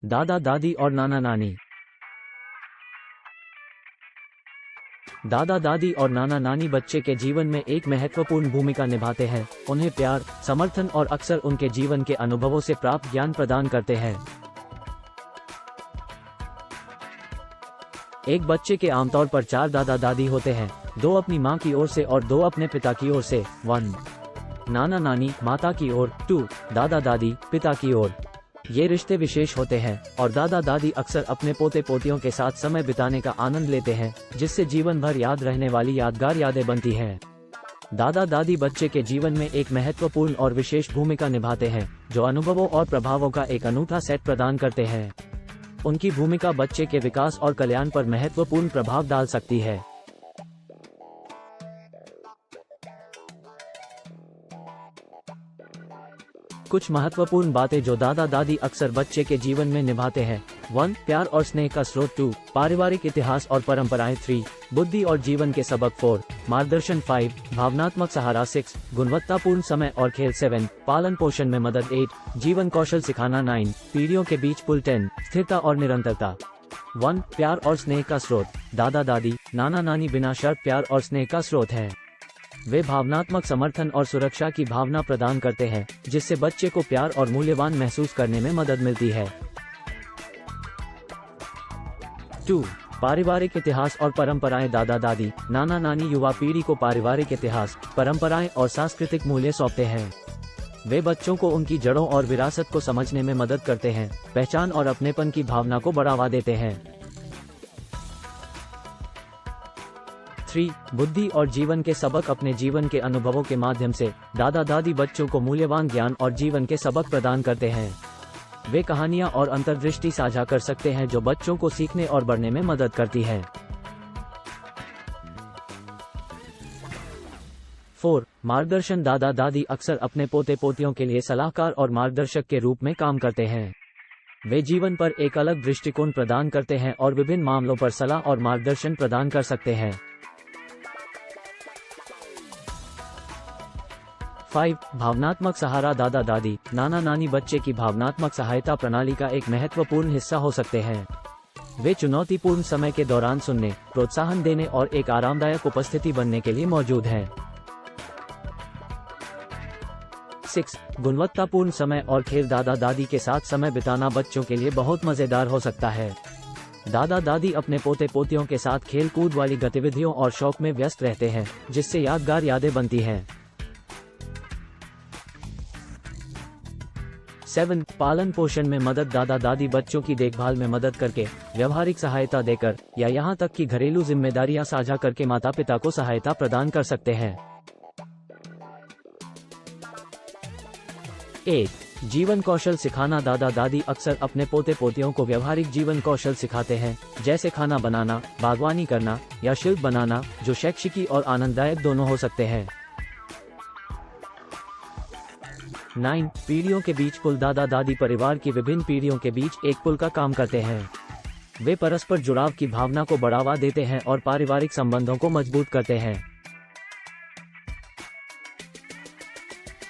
दादा दादी और नाना नानी। दादा दादी और नाना नानी बच्चे के जीवन में एक महत्वपूर्ण भूमिका निभाते हैं। उन्हें प्यार, समर्थन और अक्सर उनके जीवन के अनुभवों से प्राप्त ज्ञान प्रदान करते हैं। एक बच्चे के आमतौर पर 4 दादा दादी होते हैं, 2 अपनी माँ की ओर से और 2 अपने पिता की ओर से। 1 नाना नानी माता की ओर, 2 दादा दादी पिता की ओर। ये रिश्ते विशेष होते हैं और दादा दादी अक्सर अपने पोते पोतियों के साथ समय बिताने का आनंद लेते हैं, जिससे जीवन भर याद रहने वाली यादगार यादें बनती हैं। दादा दादी बच्चे के जीवन में एक महत्वपूर्ण और विशेष भूमिका निभाते हैं, जो अनुभवों और प्रभावों का एक अनूठा सेट प्रदान करते हैं। उनकी भूमिका बच्चे के विकास और कल्याण पर महत्वपूर्ण प्रभाव डाल सकती है। कुछ महत्वपूर्ण बातें जो दादा दादी अक्सर बच्चे के जीवन में निभाते हैं। 1 प्यार और स्नेह का स्रोत। 2 पारिवारिक इतिहास और परंपराएं। 3 बुद्धि और जीवन के सबक। 4 मार्गदर्शन। 5 भावनात्मक सहारा। 6 गुणवत्तापूर्ण समय और खेल। 7 पालन पोषण में मदद। 8 जीवन कौशल सिखाना। 9 पीढ़ियों के बीच पुल। 10 स्थिरता और निरंतरता। 1 प्यार और स्नेह का स्रोत। दादा दादी, नाना नानी बिना शर्त प्यार और स्नेह का स्रोत है। वे भावनात्मक समर्थन और सुरक्षा की भावना प्रदान करते हैं, जिससे बच्चे को प्यार और मूल्यवान महसूस करने में मदद मिलती है। 2 पारिवारिक इतिहास और परंपराएं। दादा दादी, नाना नानी युवा पीढ़ी को पारिवारिक इतिहास, परंपराएं और सांस्कृतिक मूल्य सौंपते हैं। वे बच्चों को उनकी जड़ों और विरासत को समझने में मदद करते हैं, पहचान और अपनेपन की भावना को बढ़ावा देते हैं। 3 बुद्धि और जीवन के सबक। अपने जीवन के अनुभवों के माध्यम से दादा दादी बच्चों को मूल्यवान ज्ञान और जीवन के सबक प्रदान करते हैं। वे कहानियां और अंतर्दृष्टि साझा कर सकते हैं जो बच्चों को सीखने और बढ़ने में मदद करती है। 4 मार्गदर्शन। दादा दादी अक्सर अपने पोते पोतियों के लिए सलाहकार और मार्गदर्शक के रूप में काम करते हैं। वे जीवन पर एक अलग दृष्टिकोण प्रदान करते हैं और विभिन्न मामलों पर सलाह और मार्गदर्शन प्रदान कर सकते हैं। 5 भावनात्मक सहारा। दादा दादी, नाना नानी बच्चे की भावनात्मक सहायता प्रणाली का एक महत्वपूर्ण हिस्सा हो सकते हैं। वे चुनौतीपूर्ण समय के दौरान सुनने, प्रोत्साहन देने और एक आरामदायक उपस्थिति बनने के लिए मौजूद हैं। 6 गुणवत्तापूर्ण समय और खेल। दादा दादी के साथ समय बिताना बच्चों के लिए बहुत मजेदार हो सकता है। दादा दादी अपने पोते पोतियों के साथ खेल कूद वाली गतिविधियों और शौक में व्यस्त रहते हैं, जिससे यादगार यादें बनती हैं। 7 पालन पोषण में मदद। दादा दादी बच्चों की देखभाल में मदद करके, व्यवहारिक सहायता देकर या यहाँ तक कि घरेलू जिम्मेदारियां साझा करके माता पिता को सहायता प्रदान कर सकते हैं। 8 जीवन कौशल सिखाना। दादा दादी अक्सर अपने पोते पोतियों को व्यवहारिक जीवन कौशल सिखाते हैं, जैसे खाना बनाना, बागवानी करना या शिल्प बनाना, जो शैक्षिकी और आनंददायक दोनों हो सकते हैं। 9 पीढ़ियों के बीच पुल। दादा दादी परिवार की विभिन्न पीढ़ियों के बीच एक पुल का काम करते हैं। वे परस्पर जुड़ाव की भावना को बढ़ावा देते हैं और पारिवारिक संबंधों को मजबूत करते हैं।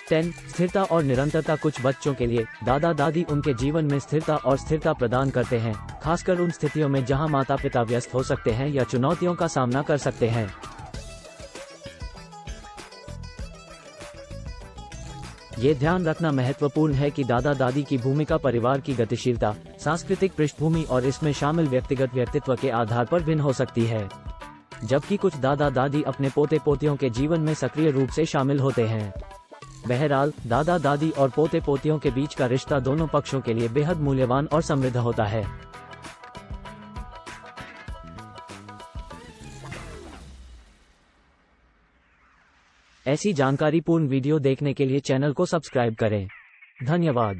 10 स्थिरता और निरंतरता। कुछ बच्चों के लिए दादा दादी उनके जीवन में स्थिरता और स्थिरता प्रदान करते हैं, खासकर उन स्थितियों में जहां माता पिता व्यस्त हो सकते हैं या चुनौतियों का सामना कर सकते हैं। ये ध्यान रखना महत्वपूर्ण है कि दादा दादी की भूमिका परिवार की गतिशीलता, सांस्कृतिक पृष्ठभूमि और इसमें शामिल व्यक्तिगत व्यक्तित्व के आधार पर भिन्न हो सकती है, जबकि कुछ दादा दादी अपने पोते पोतियों के जीवन में सक्रिय रूप से शामिल होते हैं। बहरहाल, दादा दादी और पोते पोतियों के बीच का रिश्ता दोनों पक्षों के लिए बेहद मूल्यवान और समृद्ध होता है। ऐसी जानकारीपूर्ण वीडियो देखने के लिए चैनल को सब्सक्राइब करें। धन्यवाद।